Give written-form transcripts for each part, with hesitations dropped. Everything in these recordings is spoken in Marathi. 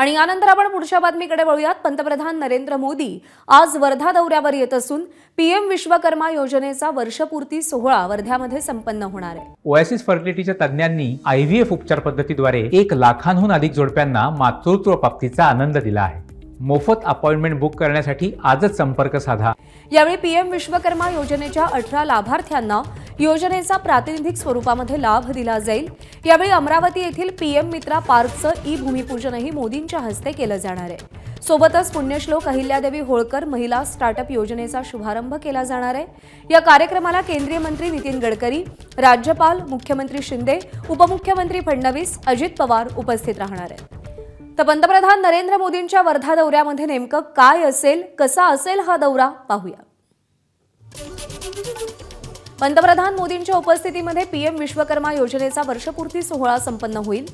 आणि यानंतर आपण पुढच्या बातमीकडे वळूयात। पंतप्रधान नरेंद्र मोदी आज वर्धा दौऱ्यावर येत असून पीएम विश्वकर्मा योजनेचा वर्षपूर्ती सोहळा वर्ध्यामध्ये संपन्न होणार आहे। ओएसिस फर्टिलिटीच्या तज्ञांनी आयव्हीएफ उपचार पद्धतीद्वारे 1 लाखांहून अधिक जोडप्यांना मातृत्व प्राप्तीचा आनंद दिला आहे। मोफत अपॉइंटमेंट बुक करण्यासाठी आजच संपर्क साधा। यावेळी पीएम विश्वकर्मा योजनेच्या 18 लाभार्थ्यांना योजनेचा प्रातिनिधिक स्वरूपामध्ये लाभ दिला जाईल। यावेळी अमरावती येथील पीएम मित्रा पार्कचं ई-भूमिपूजनही मोदींच्या हस्ते केलं जाणार आहे। सोबतच पुण्यश्लोक अहिल्यादेवी होळकर महिला स्टार्टअप योजनेचा शुभारंभ केला जाणार आहे। या कार्यक्रमाला केंद्रीय मंत्री नितीन गडकरी, राज्यपाल, मुख्यमंत्री शिंदे, उपमुख्यमंत्री फडणवीस, अजित पवार उपस्थित राहणार आहेत। तर पंतप्रधान नरेंद्र मोदींच्या वर्धा दौऱ्यामध्ये नेमकं काय असेल, कसा असेल हा दौरा पाहूया। पंतप्रधान मोदींच्या उपस्थितीमध्ये पीएम विश्वकर्मा योजनेचा वर्षपूर्ती सोहळा संपन्न होईल।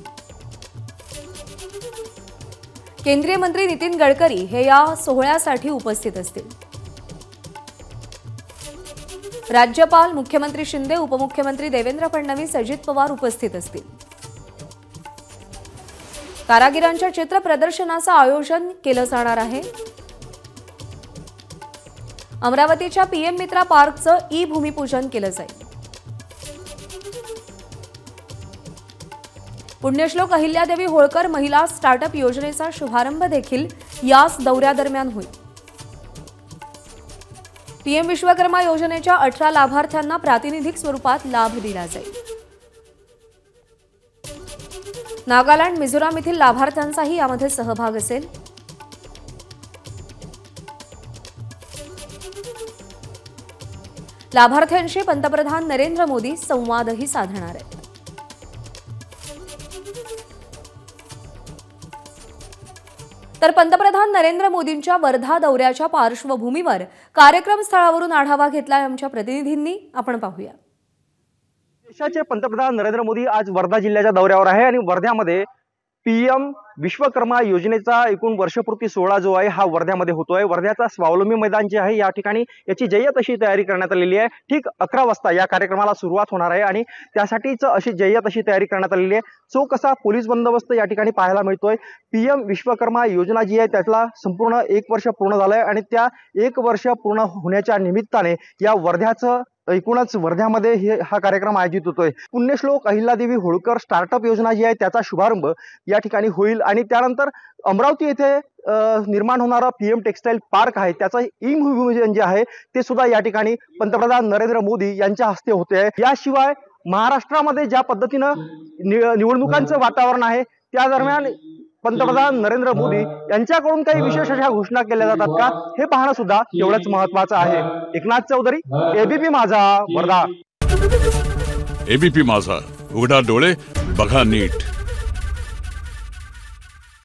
केंद्रीय मंत्री नितीन गडकरी हे या सोहळ्यासाठी उपस्थित असतील। राज्यपाल, मुख्यमंत्री शिंदे, उपमुख्यमंत्री देवेंद्र फडणवीस, अजित पवार उपस्थित असतील। कारागिरांच्या चित्र प्रदर्शनाचं आयोजन केलं जाणार आहे। अमरावतीच्या पीएम मित्रा पार्कचं ई-भूमिपूजन केलं जाईल। पुण्यश्लोक अहिल्यादेवी होळकर महिला स्टार्टअप योजनेचा शुभारंभ देखील याच दौऱ्यादरम्यान होईल। पीएम विश्वकर्मा योजनेच्या 18 लाभार्थ्यांना प्रातिनिधिक स्वरूपात लाभ दिला जाईल। नागालँड, मिझोराम येथील लाभार्थ्यांचाही यामध्ये सहभाग असेल। लाभार्थ्यांशी पंतप्रधान नरेंद्र मोदी संवादही साधणार आहेत। तर पंतप्रधान नरेंद्र मोदींच्या वर्धा दौऱ्याच्या पार्श्वभूमीवर कार्यक्रम स्थळावरून आढावा घेतलाय आमच्या प्रतिनिधींनी। आपण पाहूया। देशाचे पंतप्रधान नरेंद्र मोदी आज वर्धा जिल्ह्याच्या दौऱ्यावर आहे आणि वर्ध्यामध्ये पीएम विश्वकर्मा योजनेचा एकूण वर्षपूर्ती सोहळा जो आहे हा वर्ध्यामध्ये होतोय। वर्ध्याचा स्वावलंबी मैदान जे आहे या ठिकाणी याची जय्यत अशी तयारी करण्यात आलेली आहे। ठीक 11 वाजता या कार्यक्रमाला सुरुवात होणार आहे आणि त्यासाठीच अशी जय्यत अशी तयारी करण्यात आलेली आहे। चोख असा पोलीस बंदोबस्त या ठिकाणी पाहायला मिळतोय। पीएम विश्वकर्मा योजना जी आहे त्याला संपूर्ण 1 वर्ष पूर्ण झालंय आणि त्या 1 वर्ष पूर्ण होण्याच्या निमित्ताने या वर्ध्याचं एकूणच वर्ध्यामध्ये हा कार्यक्रम आयोजित होतोय। पुण्यश्लोक अहिल्यादेवी होळकर स्टार्टअप योजना जी आहे त्याचा शुभारंभ या ठिकाणी होईल आणि त्यानंतर अमरावती येथे निर्माण होणारा पीएम टेक्सटाईल पार्क आहे त्याचं ई-भूमिपूजन जे आहे ते सुद्धा या ठिकाणी पंतप्रधान नरेंद्र मोदी यांच्या हस्ते होते आहे। याशिवाय महाराष्ट्रामध्ये ज्या पद्धतीनं निवडणुकांचं वातावरण आहे त्या दरम्यान पंतप्रधान नरेंद्र मोदी यांच्याकडून काही विशेष अशा घोषणा केल्या जातात का हे पाहणं सुद्धा तेवढंच महत्त्वाचं आहे। एकनाथ चौधरी, एबीपी माझा, वर्धा। एबीपी माझा, उघडा डोळे बघा नीट।